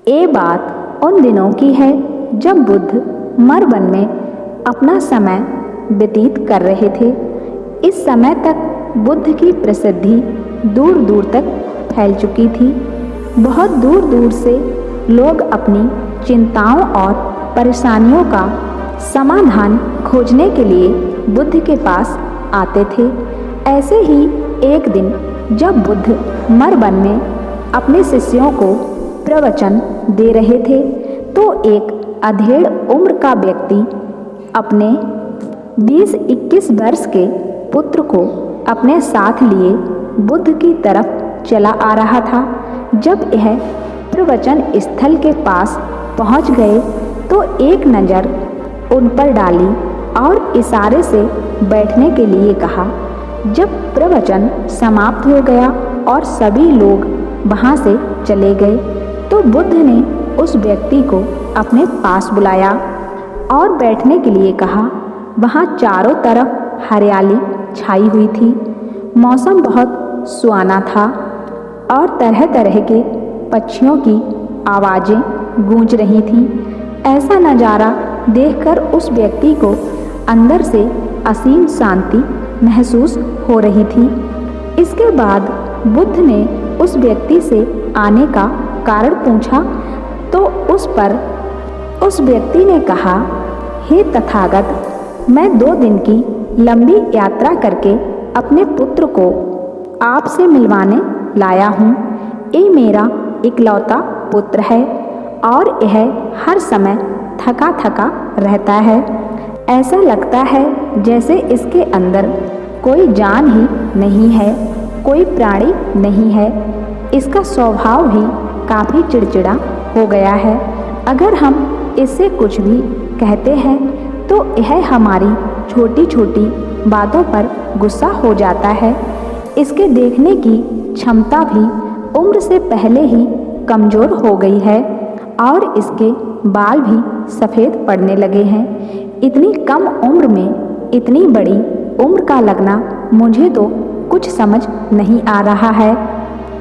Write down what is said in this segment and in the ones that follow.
ये बात उन दिनों की है जब बुद्ध मरवन में अपना समय व्यतीत कर रहे थे। इस समय तक बुद्ध की प्रसिद्धि दूर दूर तक फैल चुकी थी। बहुत दूर दूर से लोग अपनी चिंताओं और परेशानियों का समाधान खोजने के लिए बुद्ध के पास आते थे। ऐसे ही एक दिन जब बुद्ध मरवन में अपने शिष्यों को प्रवचन दे रहे थे तो एक अधेड़ उम्र का व्यक्ति अपने 20-21 वर्ष के पुत्र को अपने साथ लिए बुद्ध की तरफ चला आ रहा था। जब यह प्रवचन स्थल के पास पहुंच गए तो एक नज़र उन पर डाली और इशारे से बैठने के लिए कहा। जब प्रवचन समाप्त हो गया और सभी लोग वहां से चले गए तो बुद्ध ने उस व्यक्ति को अपने पास बुलाया और बैठने के लिए कहा। वहां चारों तरफ हरियाली छाई हुई थी। मौसम बहुत सुहाना था और तरह तरह के पक्षियों की आवाज़ें गूंज रही थीं। ऐसा नज़ारा देखकर उस व्यक्ति को अंदर से असीम शांति महसूस हो रही थी। इसके बाद बुद्ध ने उस व्यक्ति से आने का कारण पूछा तो उस व्यक्ति ने कहा, हे तथागत, मैं 2 दिन की लंबी यात्रा करके अपने पुत्र को आपसे मिलवाने लाया हूँ। ये मेरा इकलौता पुत्र है और यह हर समय थका थका रहता है। ऐसा लगता है जैसे इसके अंदर कोई जान ही नहीं है, कोई प्राणी नहीं है। इसका स्वभाव भी काफ़ी चिड़चिड़ा हो गया है। अगर हम इससे कुछ भी कहते हैं तो यह हमारी छोटी छोटी बातों पर गुस्सा हो जाता है। इसके देखने की क्षमता भी उम्र से पहले ही कमज़ोर हो गई है और इसके बाल भी सफ़ेद पड़ने लगे हैं। इतनी कम उम्र में इतनी बड़ी उम्र का लगना मुझे तो कुछ समझ नहीं आ रहा है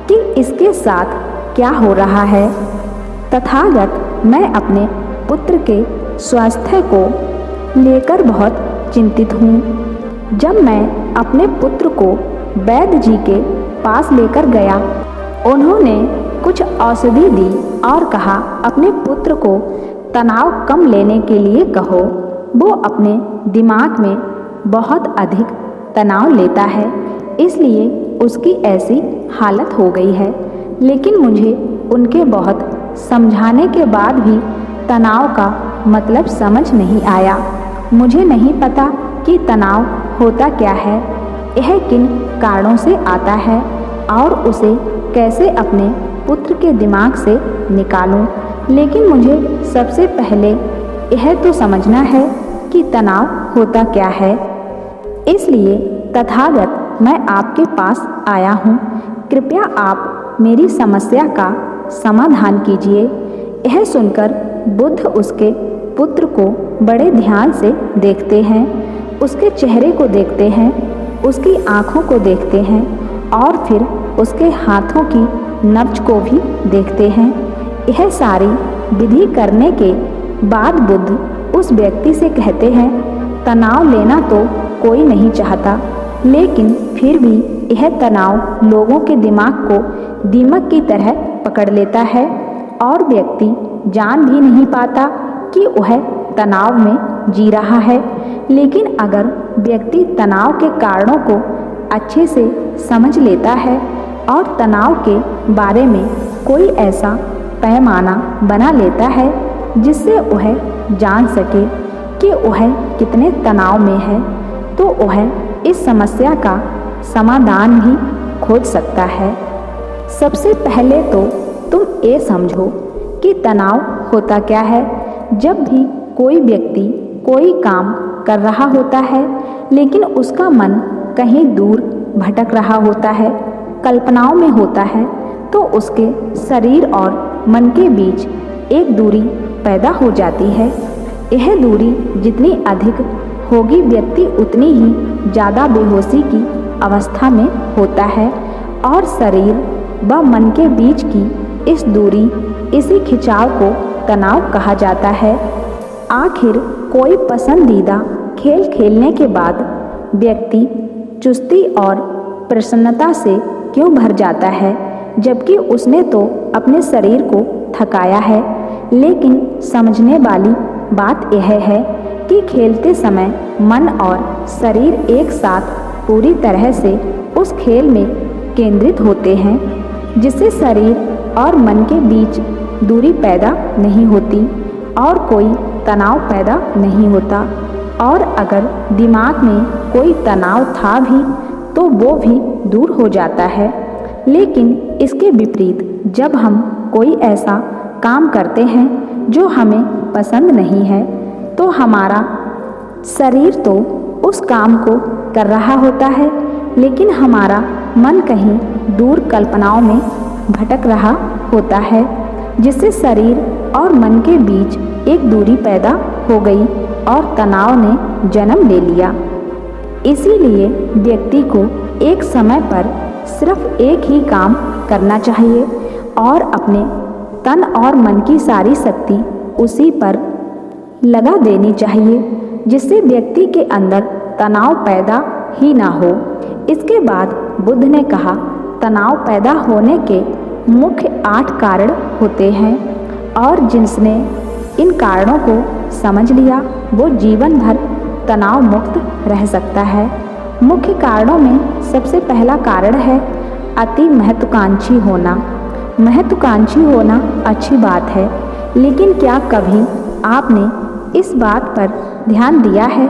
कि इसके साथ क्या हो रहा है। तथागत, मैं अपने पुत्र के स्वास्थ्य को लेकर बहुत चिंतित हूँ। जब मैं अपने पुत्र को वैद्य जी के पास लेकर गया, उन्होंने कुछ औषधि दी और कहा, अपने पुत्र को तनाव कम लेने के लिए कहो। वो अपने दिमाग में बहुत अधिक तनाव लेता है, इसलिए उसकी ऐसी हालत हो गई है। लेकिन मुझे उनके बहुत समझाने के बाद भी तनाव का मतलब समझ नहीं आया। मुझे नहीं पता कि तनाव होता क्या है, यह किन कारणों से आता है और उसे कैसे अपने पुत्र के दिमाग से निकालूं। लेकिन मुझे सबसे पहले यह तो समझना है कि तनाव होता क्या है। इसलिए तथागत, मैं आपके पास आया हूँ। कृपया आप मेरी समस्या का समाधान कीजिए। यह सुनकर बुद्ध उसके पुत्र को बड़े ध्यान से देखते हैं, उसके चेहरे को देखते हैं, उसकी आँखों को देखते हैं और फिर उसके हाथों की नब्ज को भी देखते हैं। यह सारी विधि करने के बाद बुद्ध उस व्यक्ति से कहते हैं, तनाव लेना तो कोई नहीं चाहता, लेकिन फिर भी यह तनाव लोगों के दिमाग को दीमक की तरह पकड़ लेता है और व्यक्ति जान भी नहीं पाता कि वह तनाव में जी रहा है। लेकिन अगर व्यक्ति तनाव के कारणों को अच्छे से समझ लेता है और तनाव के बारे में कोई ऐसा पैमाना बना लेता है जिससे वह जान सके कि वह कितने तनाव में है, तो वह इस समस्या का समाधान भी खोज सकता है। सबसे पहले तो तुम ये समझो कि तनाव होता क्या है। जब भी कोई व्यक्ति कोई काम कर रहा होता है लेकिन उसका मन कहीं दूर भटक रहा होता है, कल्पनाओं में होता है, तो उसके शरीर और मन के बीच एक दूरी पैदा हो जाती है। यह दूरी जितनी अधिक होगी, व्यक्ति उतनी ही ज़्यादा बेहोशी की अवस्था में होता है और शरीर व मन के बीच की इस दूरी, इसी खिंचाव को तनाव कहा जाता है। आखिर कोई पसंदीदा खेल खेलने के बाद व्यक्ति चुस्ती और प्रसन्नता से क्यों भर जाता है, जबकि उसने तो अपने शरीर को थकाया है। लेकिन समझने वाली बात यह है कि खेलते समय मन और शरीर एक साथ पूरी तरह से उस खेल में केंद्रित होते हैं, जिससे शरीर और मन के बीच दूरी पैदा नहीं होती और कोई तनाव पैदा नहीं होता। और अगर दिमाग में कोई तनाव था भी तो वो भी दूर हो जाता है। लेकिन इसके विपरीत जब हम कोई ऐसा काम करते हैं जो हमें पसंद नहीं है, तो हमारा शरीर तो उस काम को कर रहा होता है, लेकिन हमारा मन कहीं दूर कल्पनाओं में भटक रहा होता है, जिससे शरीर और मन के बीच एक दूरी पैदा हो गई और तनाव ने जन्म ले लिया। इसीलिए व्यक्ति को एक समय पर सिर्फ एक ही काम करना चाहिए और अपने तन और मन की सारी शक्ति उसी पर लगा देनी चाहिए, जिससे व्यक्ति के अंदर तनाव पैदा ही ना हो। इसके बाद बुद्ध ने कहा, तनाव पैदा होने के मुख्य 8 कारण होते हैं और जिसने इन कारणों को समझ लिया वो जीवन भर तनाव मुक्त रह सकता है। मुख्य कारणों में सबसे पहला कारण है अति महत्वाकांक्षी होना। महत्वाकांक्षी होना अच्छी बात है, लेकिन क्या कभी आपने इस बात पर ध्यान दिया है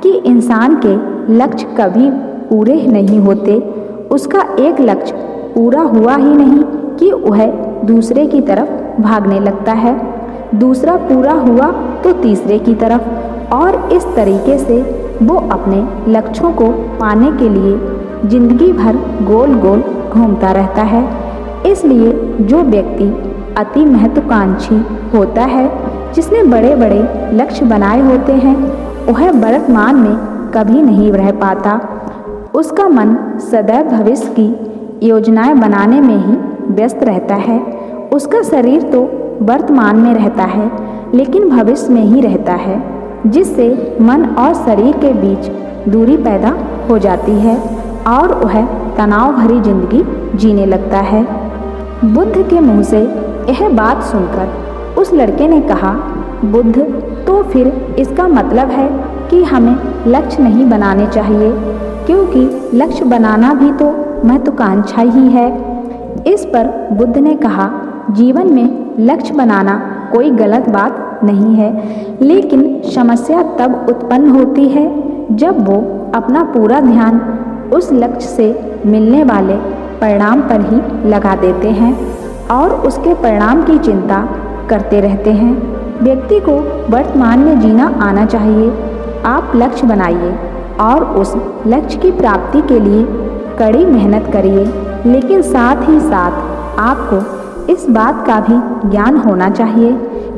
कि इंसान के लक्ष्य कभी पूरे नहीं होते। उसका एक लक्ष्य पूरा हुआ ही नहीं कि वह दूसरे की तरफ भागने लगता है, दूसरा पूरा हुआ तो तीसरे की तरफ, और इस तरीके से वो अपने लक्ष्यों को पाने के लिए जिंदगी भर गोल गोल घूमता रहता है। इसलिए जो व्यक्ति अति महत्वाकांक्षी होता है, जिसने बड़े बड़े लक्ष्य बनाए होते हैं, वह वर्तमान में कभी नहीं रह पाता। उसका मन सदैव भविष्य की योजनाएं बनाने में ही व्यस्त रहता है। उसका शरीर तो वर्तमान में रहता है, लेकिन भविष्य में ही रहता है, जिससे मन और शरीर के बीच दूरी पैदा हो जाती है और वह तनाव भरी जिंदगी जीने लगता है। बुद्ध के मुंह से यह बात सुनकर उस लड़के ने कहा, बुद्ध, तो फिर इसका मतलब है कि हमें लक्ष्य नहीं बनाने चाहिए, क्योंकि लक्ष्य बनाना भी तो महत्वाकांक्षा ही है। इस पर बुद्ध ने कहा, जीवन में लक्ष्य बनाना कोई गलत बात नहीं है, लेकिन समस्या तब उत्पन्न होती है जब वो अपना पूरा ध्यान उस लक्ष्य से मिलने वाले परिणाम पर ही लगा देते हैं और उसके परिणाम की चिंता करते रहते हैं। व्यक्ति को वर्तमान में जीना आना चाहिए। आप लक्ष्य बनाइए और उस लक्ष्य की प्राप्ति के लिए कड़ी मेहनत करिए, लेकिन साथ ही साथ आपको इस बात का भी ज्ञान होना चाहिए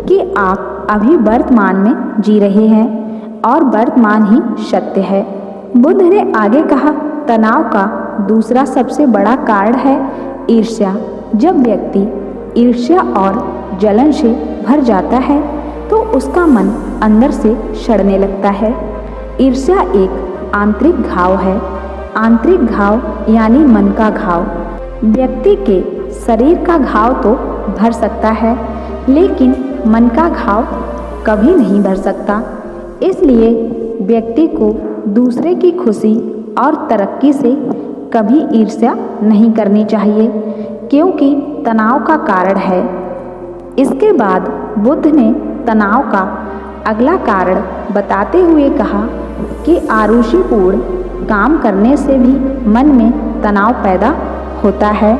कि आप अभी वर्तमान में जी रहे हैं और वर्तमान ही सत्य है। बुद्ध ने आगे कहा, तनाव का दूसरा सबसे बड़ा कारण है ईर्ष्या। जब व्यक्ति ईर्ष्या और जलन से भर जाता है तो उसका मन अंदर से सड़ने लगता है। ईर्ष्या एक आंतरिक घाव है। आंतरिक घाव यानी मन का घाव। व्यक्ति के शरीर का घाव तो भर सकता है, लेकिन मन का घाव कभी नहीं भर सकता। इसलिए व्यक्ति को दूसरे की खुशी और तरक्की से कभी ईर्ष्या नहीं करनी चाहिए, क्योंकि तनाव का कारण है। इसके बाद बुद्ध ने तनाव का अगला कारण बताते हुए कहा कि आरुषिपूर्ण काम करने से भी मन में तनाव पैदा होता है।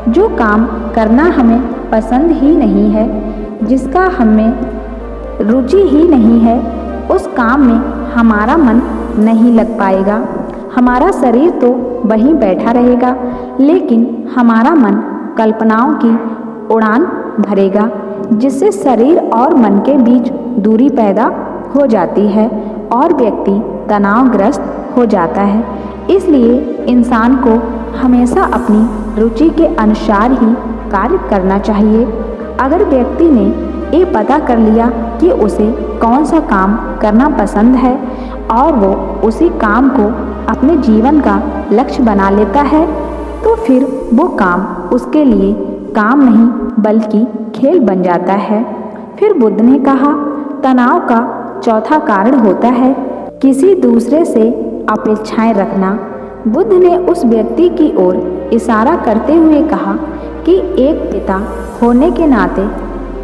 जो काम करना हमें पसंद ही नहीं है, जिसका हमें रुचि ही नहीं है, उस काम में हमारा मन नहीं लग पाएगा। हमारा शरीर तो वहीं बैठा रहेगा, लेकिन हमारा मन कल्पनाओं की उड़ान भरेगा, जिससे शरीर और मन के बीच दूरी पैदा हो जाती है और व्यक्ति तनावग्रस्त हो जाता है। इसलिए इंसान को हमेशा अपनी रुचि के अनुसार ही कार्य करना चाहिए। अगर व्यक्ति ने ये पता कर लिया कि उसे कौन सा काम करना पसंद है और वो उसी काम को अपने जीवन का लक्ष्य बना लेता है, तो फिर वो काम उसके लिए काम नहीं बल्कि खेल बन जाता है। फिर बुद्ध ने कहा, तनाव का चौथा कारण होता है किसी दूसरे से अपेक्षाएं रखना। बुद्ध ने उस व्यक्ति की ओर इशारा करते हुए कहा कि एक पिता होने के नाते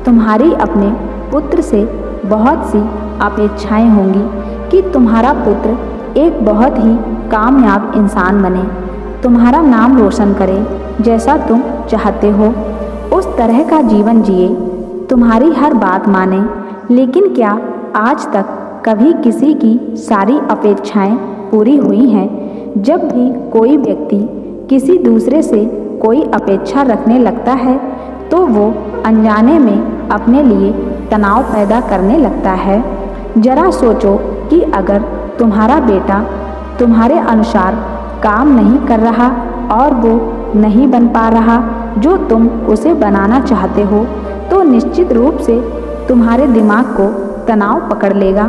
तुम्हारी अपने पुत्र से बहुत सी अपेक्षाएं होंगी कि तुम्हारा पुत्र एक बहुत ही कामयाब इंसान बने, तुम्हारा नाम रोशन करे, जैसा तुम चाहते हो उस तरह का जीवन जिए, तुम्हारी हर बात माने। लेकिन क्या आज तक कभी किसी की सारी अपेक्षाएं पूरी हुई हैं? जब भी कोई व्यक्ति किसी दूसरे से कोई अपेक्षा रखने लगता है तो वो अनजाने में अपने लिए तनाव पैदा करने लगता है। जरा सोचो कि अगर तुम्हारा बेटा तुम्हारे अनुसार काम नहीं कर रहा और वो नहीं बन पा रहा जो तुम उसे बनाना चाहते हो, तो निश्चित रूप से तुम्हारे दिमाग को तनाव पकड़ लेगा।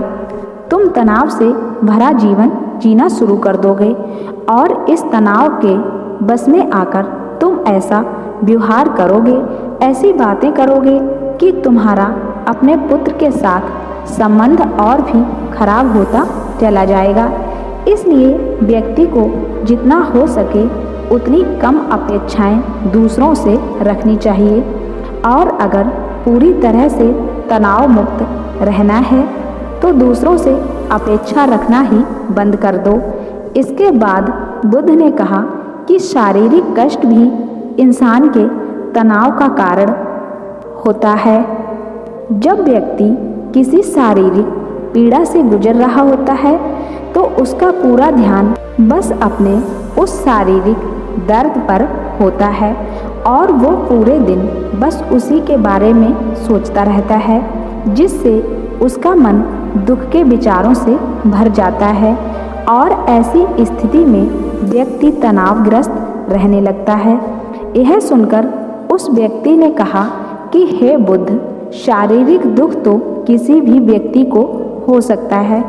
तुम तनाव से भरा जीवन जीना शुरू कर दोगे और इस तनाव के बस में आकर तुम ऐसा व्यवहार करोगे, ऐसी बातें करोगे कि तुम्हारा अपने पुत्र के साथ संबंध और भी खराब होता चला जाएगा। इसलिए व्यक्ति को जितना हो सके उतनी कम अपेक्षाएं दूसरों से रखनी चाहिए और अगर पूरी तरह से तनाव मुक्त रहना है तो दूसरों से अपेक्षा रखना ही बंद कर दो। इसके बाद बुद्ध ने कहा कि शारीरिक कष्ट भी इंसान के तनाव का कारण होता है। जब व्यक्ति किसी शारीरिक पीड़ा से गुजर रहा होता है तो उसका पूरा ध्यान बस अपने उस शारीरिक दर्द पर होता है और वो पूरे दिन बस उसी के बारे में सोचता रहता है, जिससे उसका मन दुख के विचारों से भर जाता है और ऐसी स्थिति में व्यक्ति तनावग्रस्त रहने लगता है। यह सुनकर उस व्यक्ति ने कहा कि हे बुद्ध, शारीरिक दुख तो किसी भी व्यक्ति को हो सकता है,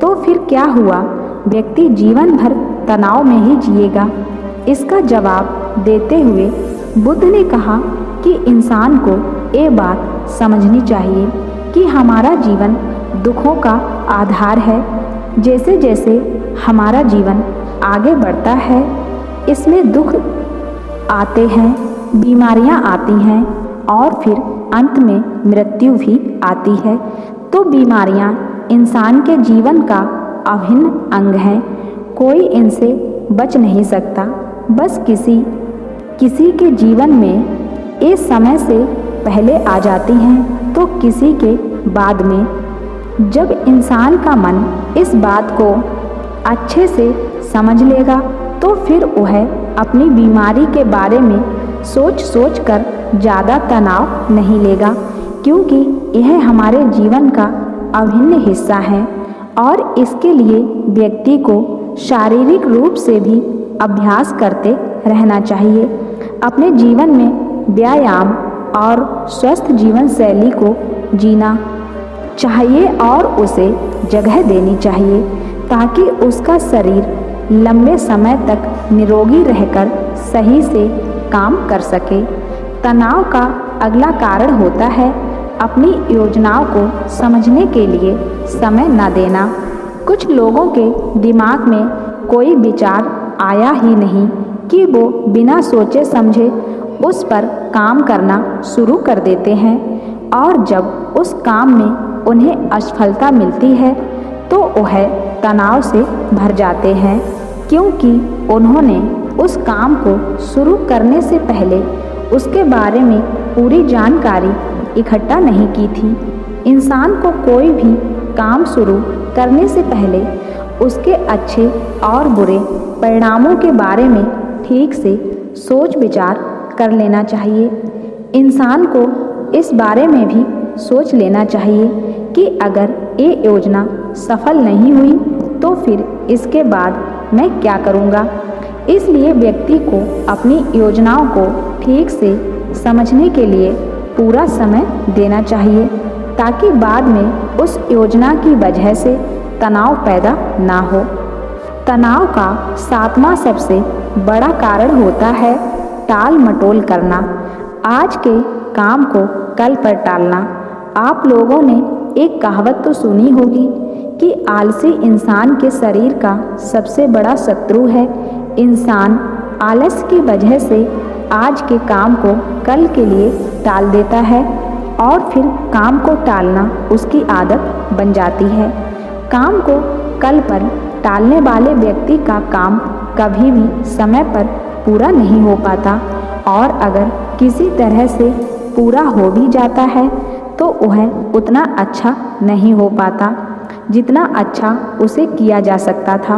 तो फिर क्या हुआ, व्यक्ति जीवन भर तनाव में ही जिएगा। इसका जवाब देते हुए बुद्ध ने कहा कि इंसान को ये बात समझनी चाहिए कि हमारा जीवन दुखों का आधार है। जैसे जैसे हमारा जीवन आगे बढ़ता है इसमें दुख आते हैं, बीमारियां आती हैं और फिर अंत में मृत्यु भी आती है। तो बीमारियां इंसान के जीवन का अभिन्न अंग हैं, कोई इनसे बच नहीं सकता। बस किसी के जीवन में ये समय से पहले आ जाती हैं तो किसी के बाद में। जब इंसान का मन इस बात को अच्छे से समझ लेगा तो फिर वह अपनी बीमारी के बारे में सोच कर ज़्यादा तनाव नहीं लेगा, क्योंकि यह हमारे जीवन का अभिन्न हिस्सा है और इसके लिए व्यक्ति को शारीरिक रूप से भी अभ्यास करते रहना चाहिए। अपने जीवन में व्यायाम और स्वस्थ जीवन शैली को जीना चाहिए और उसे जगह देनी चाहिए ताकि उसका शरीर लंबे समय तक निरोगी रहकर सही से काम कर सके। तनाव का अगला कारण होता है अपनी योजनाओं को समझने के लिए समय न देना। कुछ लोगों के दिमाग में कोई विचार आया ही नहीं कि वो बिना सोचे समझे उस पर काम करना शुरू कर देते हैं और जब उस काम में उन्हें असफलता मिलती है तो वह तनाव से भर जाते हैं, क्योंकि उन्होंने उस काम को शुरू करने से पहले उसके बारे में पूरी जानकारी इकट्ठा नहीं की थी। इंसान को कोई भी काम शुरू करने से पहले उसके अच्छे और बुरे परिणामों के बारे में ठीक से सोच विचार कर लेना चाहिए। इंसान को इस बारे में भी सोच लेना चाहिए कि अगर ये योजना सफल नहीं हुई तो फिर इसके बाद मैं क्या करूँगा। इसलिए व्यक्ति को अपनी योजनाओं को ठीक से समझने के लिए पूरा समय देना चाहिए, ताकि बाद में उस योजना की वजह से तनाव पैदा ना हो। तनाव का 7वां सबसे बड़ा कारण होता है टाल मटोल करना, आज के काम को कल पर टालना। आप लोगों ने एक कहावत तो सुनी होगी कि आलसी इंसान के शरीर का सबसे बड़ा शत्रु है। इंसान आलस की वजह से आज के काम को कल के लिए टाल देता है और फिर काम को टालना उसकी आदत बन जाती है। काम को कल पर टालने वाले व्यक्ति का काम कभी भी समय पर पूरा नहीं हो पाता, और अगर किसी तरह से पूरा हो भी जाता है तो वह उतना अच्छा नहीं हो पाता जितना अच्छा उसे किया जा सकता था,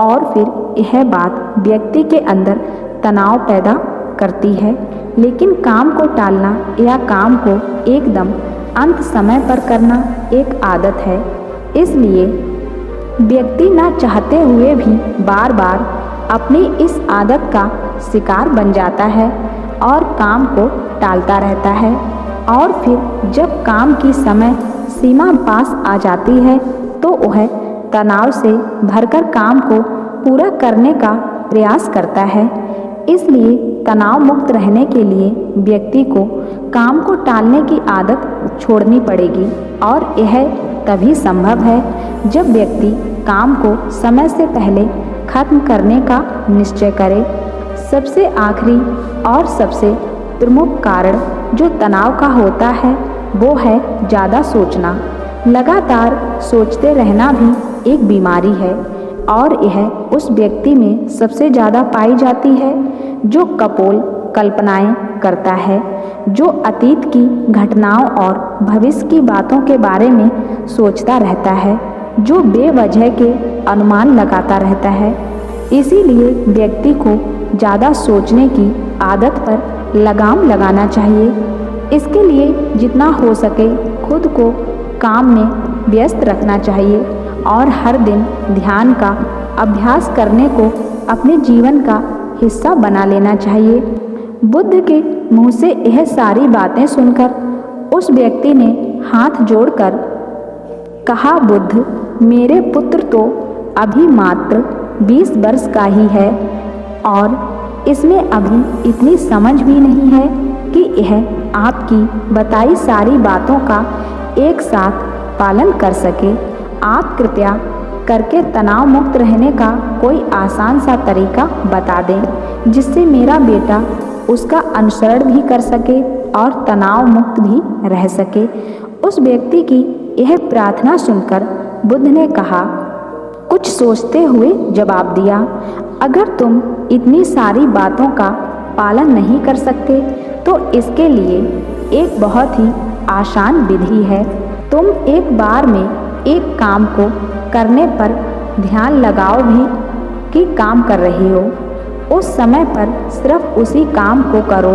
और फिर यह बात व्यक्ति के अंदर तनाव पैदा करती है। लेकिन काम को टालना या काम को एकदम अंत समय पर करना एक आदत है, इसलिए व्यक्ति ना चाहते हुए भी बार बार अपनी इस आदत का शिकार बन जाता है और काम को टालता रहता है, और फिर जब काम की समय सीमा पास आ जाती है तो वह तनाव से भरकर काम को पूरा करने का प्रयास करता है। इसलिए तनाव मुक्त रहने के लिए व्यक्ति को काम को टालने की आदत छोड़नी पड़ेगी, और यह तभी संभव है जब व्यक्ति काम को समय से पहले खत्म करने का निश्चय करे। सबसे आखिरी और सबसे प्रमुख कारण जो तनाव का होता है वो है ज़्यादा सोचना। लगातार सोचते रहना भी एक बीमारी है, और यह उस व्यक्ति में सबसे ज़्यादा पाई जाती है जो कपोल कल्पनाएं करता है, जो अतीत की घटनाओं और भविष्य की बातों के बारे में सोचता रहता है, जो बेवजह के अनुमान लगाता रहता है। इसीलिए व्यक्ति को ज़्यादा सोचने की आदत पर लगाम लगाना चाहिए। इसके लिए जितना हो सके खुद को काम में व्यस्त रखना चाहिए, और हर दिन ध्यान का अभ्यास करने को अपने जीवन का हिस्सा बना लेना चाहिए। बुद्ध के मुंह से यह सारी बातें सुनकर उस व्यक्ति ने हाथ जोड़कर कहा, बुद्ध, मेरे पुत्र तो अभी मात्र 20 वर्ष का ही है और इसमें अभी इतनी समझ भी नहीं है कि यह आपकी बताई सारी बातों का एक साथ पालन कर सके। आप कृपया करके तनाव मुक्त रहने का कोई आसान सा तरीका बता दें जिससे मेरा बेटा उसका अनुसरण भी कर सके और तनाव मुक्त भी रह सके। उस व्यक्ति की यह प्रार्थना सुनकर बुद्ध ने कहा, कुछ सोचते हुए जवाब दिया, अगर तुम इतनी सारी बातों का पालन नहीं कर सकते तो इसके लिए एक बहुत ही आसान विधि है। तुम एक बार में एक काम को करने पर ध्यान लगाओ भी कि काम कर रही हो, उस समय पर सिर्फ उसी काम को करो,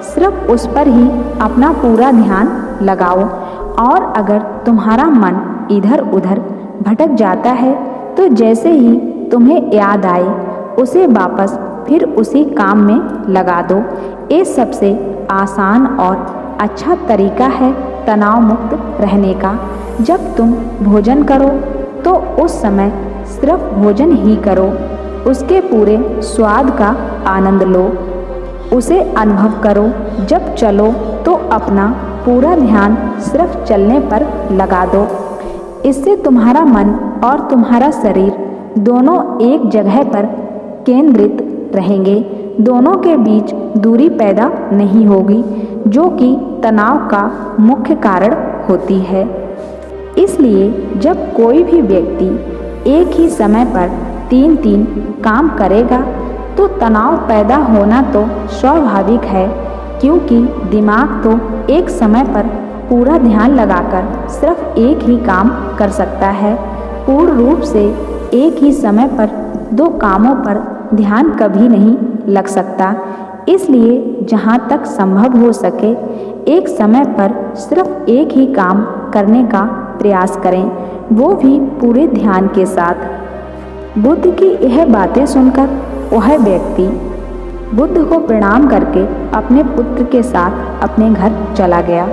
सिर्फ उस पर ही अपना पूरा ध्यान लगाओ। और अगर तुम्हारा मन इधर उधर भटक जाता है तो जैसे ही तुम्हें याद आए उसे वापस फिर उसी काम में लगा दो। ये सबसे आसान और अच्छा तरीका है तनाव मुक्त रहने का। जब तुम भोजन करो तो उस समय सिर्फ भोजन ही करो, उसके पूरे स्वाद का आनंद लो, उसे अनुभव करो। जब चलो तो अपना पूरा ध्यान सिर्फ चलने पर लगा दो। इससे तुम्हारा मन और तुम्हारा शरीर दोनों एक जगह पर केंद्रित रहेंगे, दोनों के बीच दूरी पैदा नहीं होगी जो कि तनाव का मुख्य कारण होती है। इसलिए जब कोई भी व्यक्ति एक ही समय पर 3-3 काम करेगा तो तनाव पैदा होना तो स्वाभाविक है, क्योंकि दिमाग तो एक समय पर पूरा ध्यान लगाकर सिर्फ एक ही काम कर सकता है। पूर्ण रूप से एक ही समय पर 2 कामों पर ध्यान कभी नहीं लग सकता। इसलिए जहाँ तक संभव हो सके एक समय पर सिर्फ एक ही काम करने का प्रयास करें, वो भी पूरे ध्यान के साथ। बुद्ध की यह बातें सुनकर वह व्यक्ति बुद्ध को प्रणाम करके अपने पुत्र के साथ अपने घर चला गया।